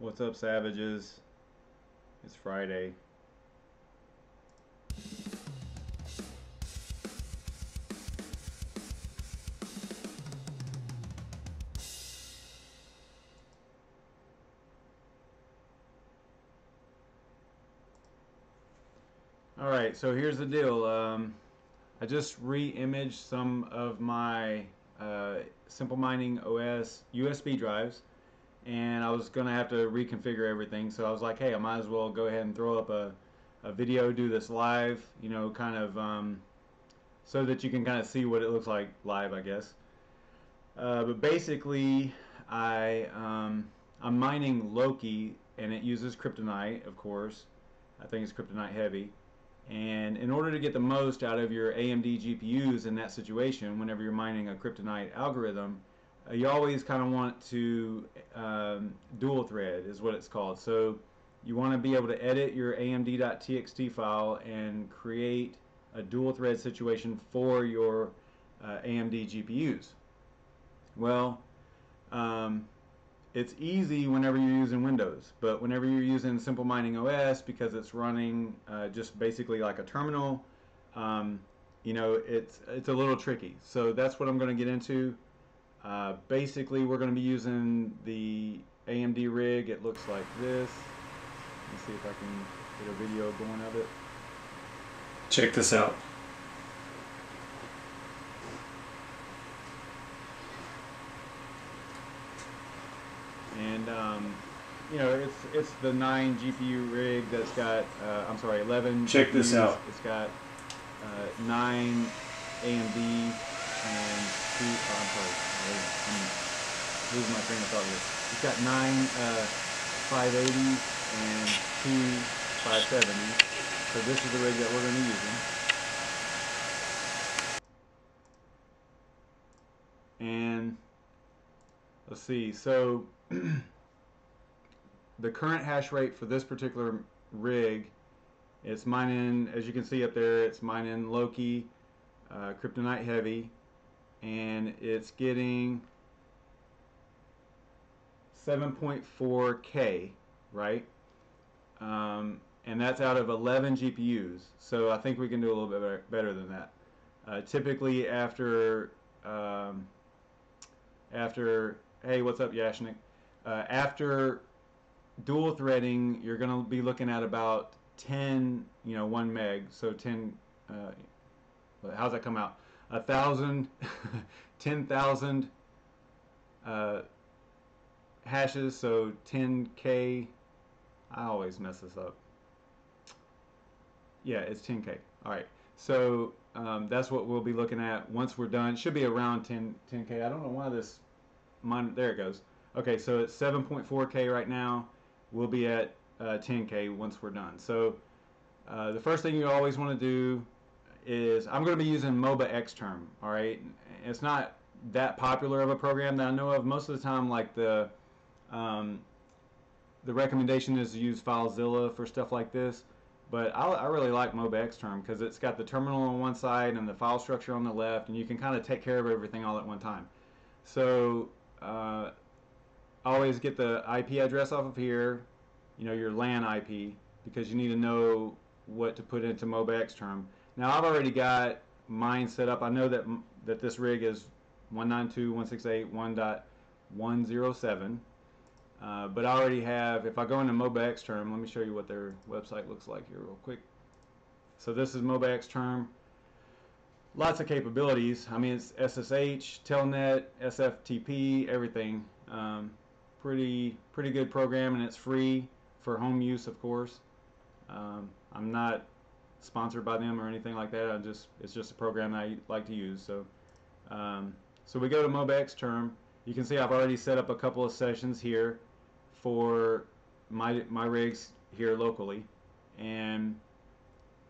What's up, Savages? It's Friday. Alright, so here's the deal. I just re-imaged some of my Simple Mining OS USB drives, and I was going to have to reconfigure everything, so I was like, hey, I might as well go ahead and throw up a video, do this live, you know, kind of so that you can kind of see what it looks like live, I guess. But basically, I'm mining Loki, and it uses kryptonite, of course. I think it's kryptonite heavy. And in order to get the most out of your AMD GPUs in that situation, whenever you're mining a kryptonite algorithm, you always kind of want to dual thread is what it's called. So you want to be able to edit your amd.txt file and create a dual thread situation for your AMD GPUs. Well, it's easy whenever you're using Windows, but whenever you're using Simple Mining OS, because it's running just basically like a terminal, you know, it's a little tricky. So that's what I'm going to get into. Basically, we're going to be using the AMD rig. It looks like this. Let me see if I can get a video going of it. Check this out. And you know, it's the 9 GPU rig that's got I'm sorry, 11. Check GPUs. this out. It's got 9 AMD and 2. Oh, I'm sorry, I'm losing my train of thought here. It's got 9 580s and 2 570s. So this is the rig that we're going to be using. And let's see. So the current hash rate for this particular rig, it's mining, as you can see up there, it's mining Loki, kryptonite heavy, and it's getting 7.4K, right? And that's out of 11 GPUs. So I think we can do a little bit better than that. Typically after hey, what's up, Yashnik? After dual threading, you're going to be looking at about 10, you know, 1 meg. So 10, how's that come out? 1,000, 10,000 hashes. So 10K. I always mess this up. Yeah, it's 10K. All right. So that's what we'll be looking at once we're done. It should be around 10K. I don't know why this mine. There it goes. Okay, so it's 7.4K right now. We'll be at 10K once we're done. So the first thing you always want to do is, I'm going to be using MOBAXTERM. All right, it's not that popular of a program that I know of. Most of the time, like the recommendation is to use FileZilla for stuff like this. But I really like MOBAXTERM because it's got the terminal on one side and the file structure on the left, and you can kind of take care of everything all at one time. So always get the IP address off of here, you know, your LAN IP, because you need to know what to put into MOBAXTERM. Now I've already got mine set up. I know that this rig is 192.168.1.107. But I already have, if I go into MOBAXTERM, let me show you what their website looks like here real quick. So this is MOBAXTERM. Lots of capabilities. I mean, it's SSH, Telnet, SFTP, everything. Pretty good program, and it's free for home use, of course. I'm not sponsored by them or anything like that. It's just a program that I like to use. So so we go to MOBAXTERM. You can see I've already set up a couple of sessions here for my rigs here locally, and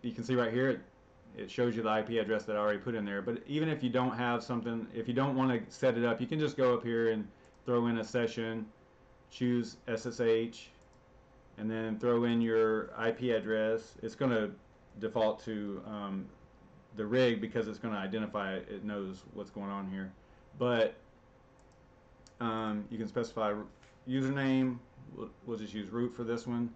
you can see right here it shows you the IP address that I already put in there. But even if you don't have something, if you don't want to set it up, you can just go up here and throw in a session, choose SSH, and then throw in your IP address. It's going to default to the rig because it's going to identify it. It knows what's going on here. But you can specify username, we'll just use root for this one.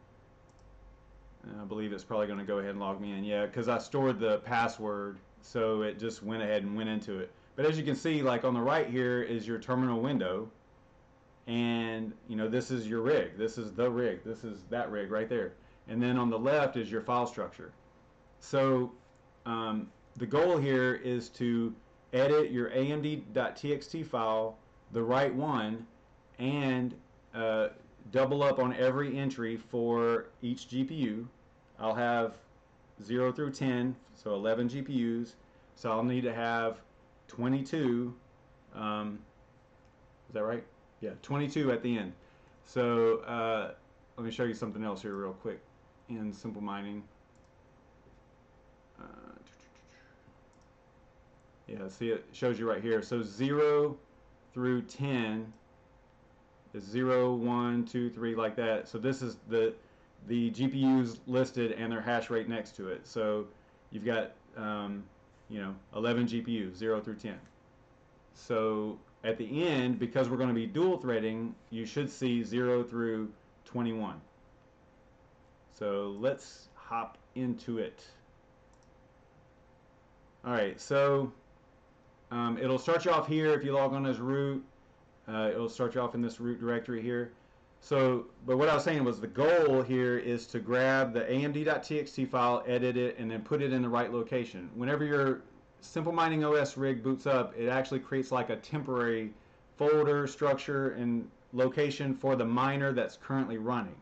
And I believe it's probably going to go ahead and log me in. Yeah, because I stored the password, so it just went ahead and went into it. But as you can see, like on the right here is your terminal window, and you know, this is your rig. This is the rig. This is that rig right there. And then on the left is your file structure. So the goal here is to edit your AMD.txt file, the right one, and double up on every entry for each GPU. I'll have 0 through 10, so 11 GPUs. So I'll need to have 22. Is that right? Yeah, 22 at the end. So let me show you something else here real quick in Simple Mining. Yeah, see, it shows you right here. So 0 through 10 is 0, 1, 2, 3, like that. So this is the GPUs listed and their hash rate next to it. So you've got you know, 11 GPUs, 0 through 10. So at the end, because we're going to be dual threading, you should see 0 through 21. So let's hop into it. All right, so it'll start you off here if you log on as root. It'll start you off in this root directory here. So, but what I was saying was the goal here is to grab the AMD.txt file, edit it, and then put it in the right location. Whenever your Simple Mining OS rig boots up, it actually creates like a temporary folder, structure, and location for the miner that's currently running,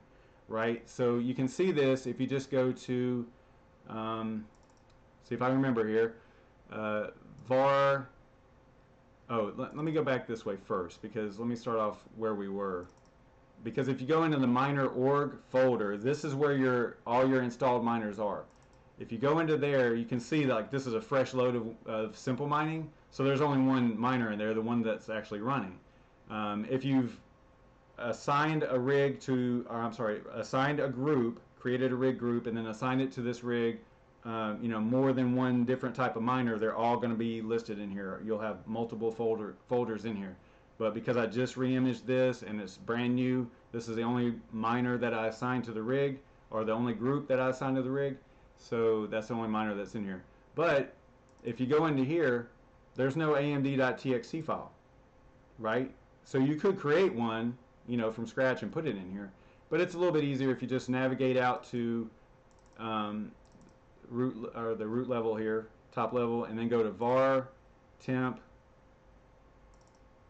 right? So you can see this if you just go to, see if I remember here, var. Oh, let me go back this way first, because let me start off where we were. Because if you go into the miner org folder, this is where all your installed miners are. If you go into there, you can see that like this is a fresh load of Simple Mining. So there's only one miner in there, the one that's actually running. If you've assigned a rig to, or I'm sorry, assigned a group, created a rig group, and then assigned it to this rig, you know, more than one different type of miner, they're all going to be listed in here. You'll have multiple folders in here. But because I just re-imaged this and it's brand new, this is the only miner that I assigned to the rig, or the only group that I assigned to the rig. So that's the only miner that's in here. But if you go into here, there's no AMD.txt file, right? So you could create one, you know, from scratch and put it in here. But it's a little bit easier if you just navigate out to root, or the root level here, top level, and then go to var temp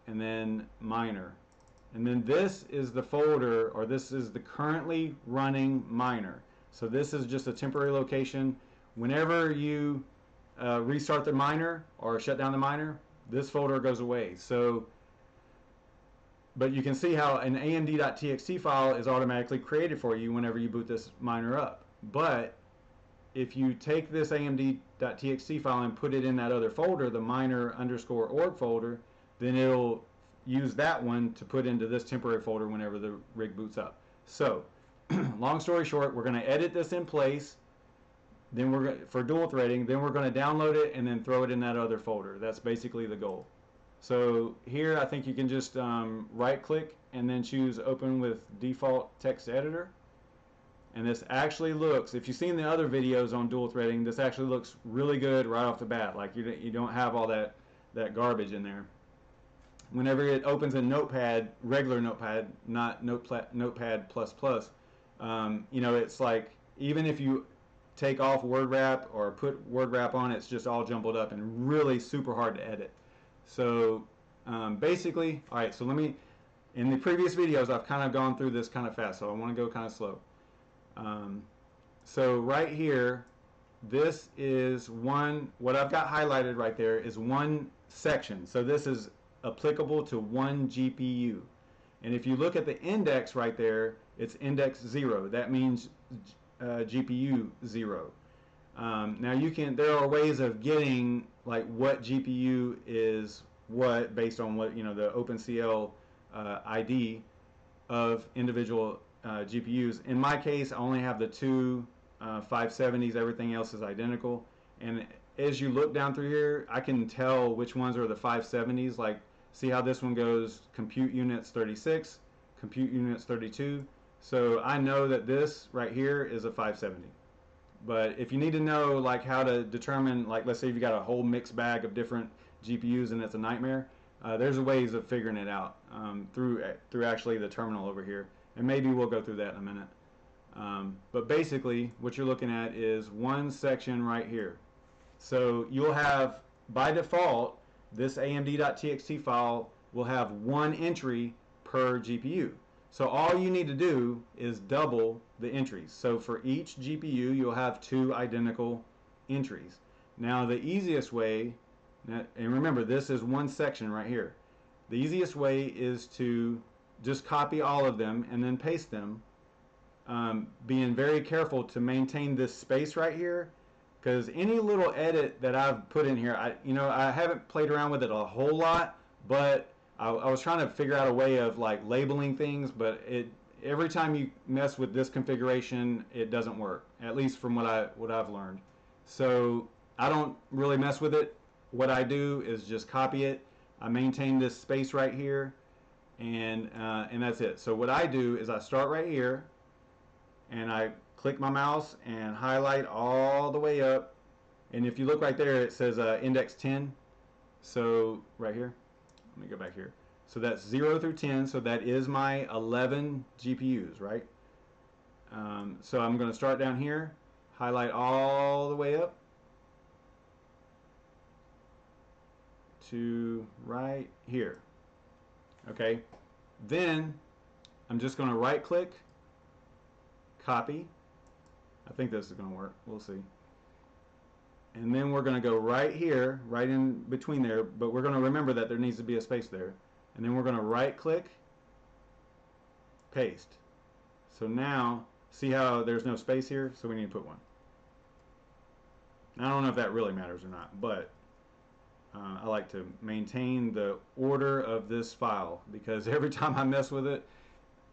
and then miner. And then this is the folder, or this is the currently running miner. So this is just a temporary location. Whenever you restart the miner or shut down the miner, this folder goes away. So, but you can see how an AMD.txt file is automatically created for you whenever you boot this miner up. But if you take this AMD.txt file and put it in that other folder, the miner_org folder, then it'll use that one to put into this temporary folder whenever the rig boots up. So, long story short, we're going to edit this in place, then for dual threading, then we're going to download it and then throw it in that other folder. That's basically the goal. So here I think you can just right click and then choose open with default text editor. And this actually looks, if you've seen the other videos on dual threading, this actually looks really good right off the bat. Like you don't have all that garbage in there. Whenever it opens in Notepad, regular Notepad, not Notepad++, you know, it's like, even if you take off word wrap or put word wrap on, it's just all jumbled up and really super hard to edit. So basically, all right, so in the previous videos, I've kind of gone through this kind of fast, so I want to go kind of slow. So right here, this is what I've got highlighted right there is one section. So this is applicable to one GPU. And if you look at the index right there, it's index 0. That means GPU 0. Now there are ways of getting like what GPU is what based on what, you know, the OpenCL ID of individual GPUs. In my case, I only have the two 570s. Everything else is identical. And as you look down through here, I can tell which ones are the 570s. Like, see how this one goes compute units 36, compute units 32. So I know that this right here is a 570. But if you need to know like how to determine, like let's say if you got a whole mixed bag of different GPUs and it's a nightmare, there's ways of figuring it out through actually the terminal over here, and maybe we'll go through that in a minute. But basically, what you're looking at is one section right here. So you'll have, by default, this AMD.txt file will have one entry per GPU. So all you need to do is double the entries. So for each GPU, you'll have two identical entries. Now the easiest way, and remember this is one section right here, the easiest way is to just copy all of them and then paste them, being very careful to maintain this space right here, because any little edit that I've put in here, I haven't played around with it a whole lot, but I was trying to figure out a way of like labeling things, but every time you mess with this configuration, it doesn't work, at least from what I've learned. So I don't really mess with it. What I do is just copy it. I maintain this space right here, and that's it. So what I do is I start right here, and I click my mouse and highlight all the way up. And if you look right there, it says index 10. So right here, let me go back here. So that's 0 through 10. So that is my 11 GPUs, right? So I'm going to start down here, highlight all the way up to right here. Okay. Then I'm just going to right click, copy. I think this is going to work. We'll see. And then we're going to go right here, right in between there, but we're going to remember that there needs to be a space there. And then we're going to right click, paste. So now, see how there's no space here? So we need to put one. I don't know if that really matters or not, but I like to maintain the order of this file, because every time I mess with it,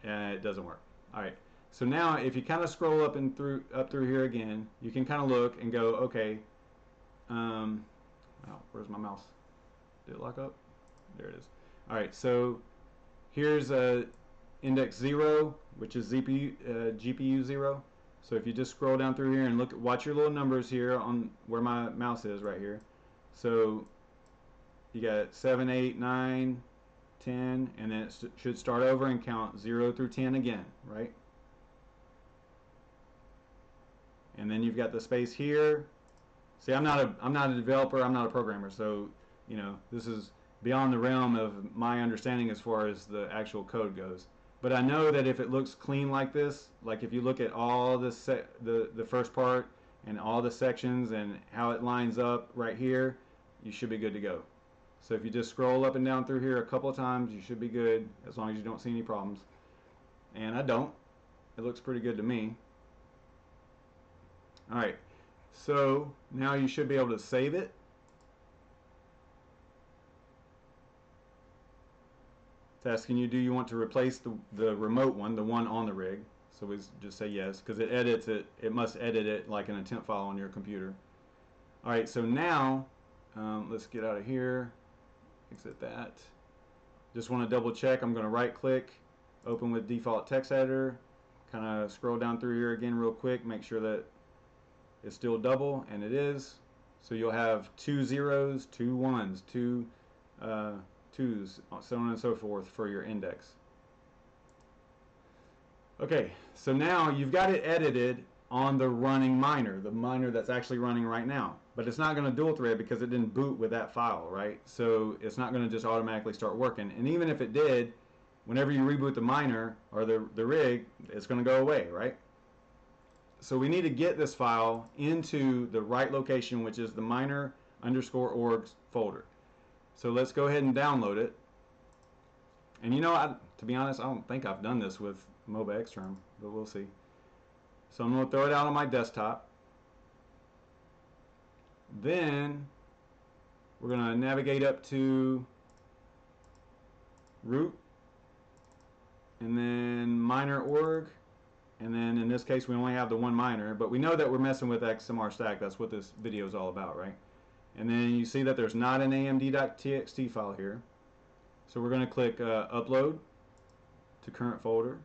it doesn't work. All right. So now if you kind of scroll up through here again, you can kind of look and go, okay, oh, where's my mouse? Did it lock up? There it is. All right, so here's index 0, which is GPU 0. So if you just scroll down through here and look, watch your little numbers here on where my mouse is right here. So you got 7, 8, 9, 10, and then it should start over and count 0 through 10 again, right? And then you've got the space here. See, I'm not a developer, I'm not a programmer, so this is beyond the realm of my understanding as far as the actual code goes. But I know that if it looks clean like this, like if you look at all the first part and all the sections and how it lines up right here, you should be good to go. So if you just scroll up and down through here a couple of times, you should be good, as long as you don't see any problems. And I don't. It looks pretty good to me. Alright, so now you should be able to save it. It's asking you, do you want to replace the remote one, the one on the rig? So we just say yes, because it edits it. It must edit it like an attempt file on your computer. Alright, so now let's get out of here, exit that. Just want to double check. I'm going to right click, open with default text editor, kind of scroll down through here again real quick, make sure that it's still double, and it is. So you'll have 2 zeros, 2 ones, 2 twos, so on and so forth for your index. Okay, so now you've got it edited on the running miner, the miner that's actually running right now. But it's not going to dual thread because it didn't boot with that file, right? So it's not going to just automatically start working. And even if it did, whenever you reboot the miner or the rig, it's going to go away, right? So we need to get this file into the right location, which is the miner_org folder. So let's go ahead and download it. And to be honest, I don't think I've done this with MOBAXTERM, but we'll see. So I'm going to throw it out on my desktop. Then we're going to navigate up to root, and then miner.org. And then in this case, we only have the one miner, but we know that we're messing with XMR-STAK. That's what this video is all about, right? And then you see that there's not an AMD.txt file here. So we're going to click upload. to current folder.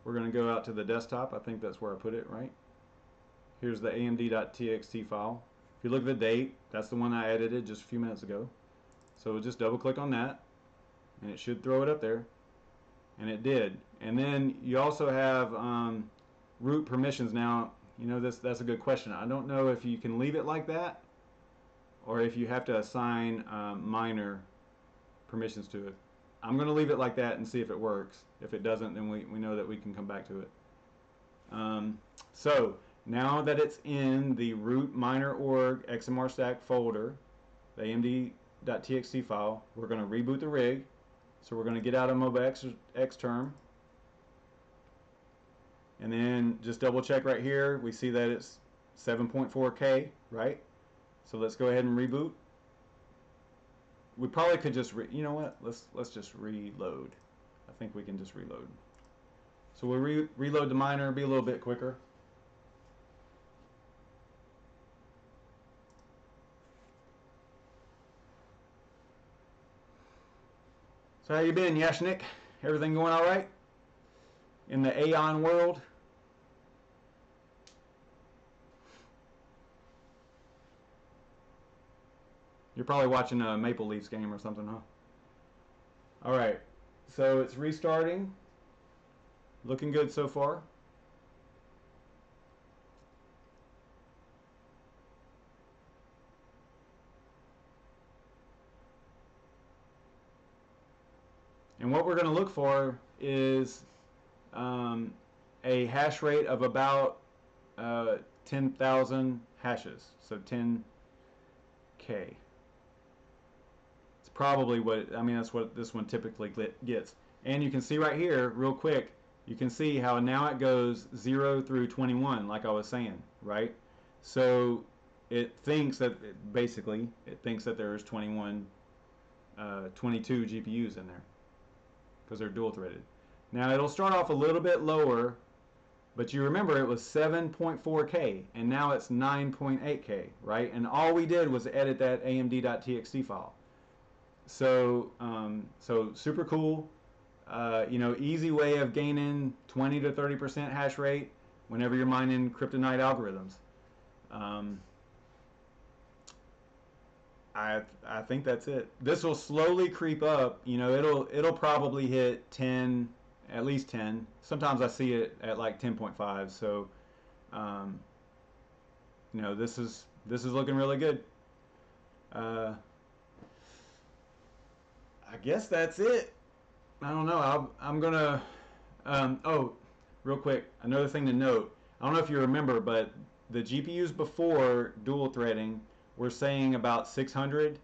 We're going to go out to the desktop. I think that's where I put it, right? Here's the AMD.txt file. If you look at the date, that's the one I edited just a few minutes ago. So we'll just double click on that, and it should throw it up there. And it did. And then you also have root permissions. Now, you know, that's a good question. I don't know if you can leave it like that, or if you have to assign minor permissions to it. I'm going to leave it like that and see if it works. If it doesn't, then we know that we can come back to it. So now that it's in the root minor org XMR-STAK folder, the AMD.txt file, we're going to reboot the rig. So we're going to get out of MOBAXTERM, and then just double check right here. We see that it's 7.4K, right? So let's go ahead and reboot. We probably could just, you know what? Let's just reload. I think we can just reload. So we'll reload the miner, be a little bit quicker. So how you been, Yashnik? Everything going all right in the Aeon world? You're probably watching a Maple Leafs game or something, huh? All right, so it's restarting. Looking good so far. And what we're going to look for is a hash rate of about 10,000 hashes, so 10K. It's probably what, I mean, that's what this one typically gets. And you can see right here, real quick, you can see how now it goes 0 through 21, like I was saying, right? So it thinks that, basically, it thinks that there's 22 GPUs in there, because they're dual threaded. Now it'll start off a little bit lower, but you remember it was 7.4K and now it's 9.8K, right? And all we did was edit that AMD.txt file. So so super cool. You know, easy way of gaining 20 to 30% hash rate whenever you're mining kryptonite algorithms. I think that's it. This will slowly creep up. You know, it'll probably hit 10, at least 10. Sometimes I see it at like 10.5. So, you know, this is looking really good. I guess that's it. I don't know. I'm gonna. Oh, real quick, another thing to note. I don't know if you remember, but the GPUs before dual threading we're saying about 600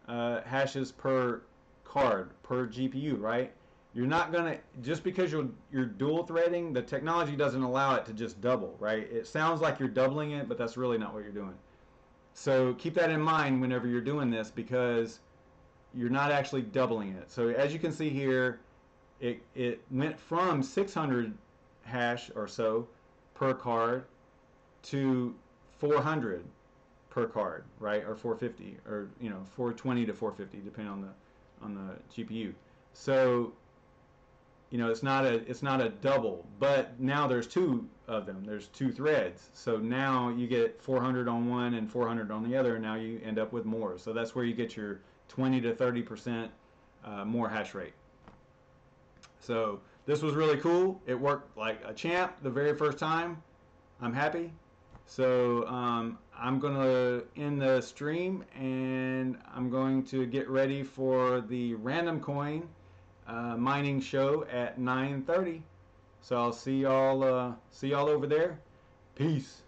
hashes per card, per GPU, right? You're not gonna, just because you're dual threading, the technology doesn't allow it to just double, right? It sounds like you're doubling it, but that's really not what you're doing. So keep that in mind whenever you're doing this, because you're not actually doubling it. So as you can see here, it went from 600 hash or so per card to 400 per card, right? Or 450, or you know, 420 to 450, depending on the GPU. So you know, it's not a double, but now there's two of them. There's two threads. So now you get 400 on one and 400 on the other, and now you end up with more. So that's where you get your 20 to 30% more hash rate. So this was really cool. It worked like a champ the very first time. I'm happy. So I'm going to end the stream, and I'm going to get ready for the random coin mining show at 9:30. So I'll see y'all over there. Peace.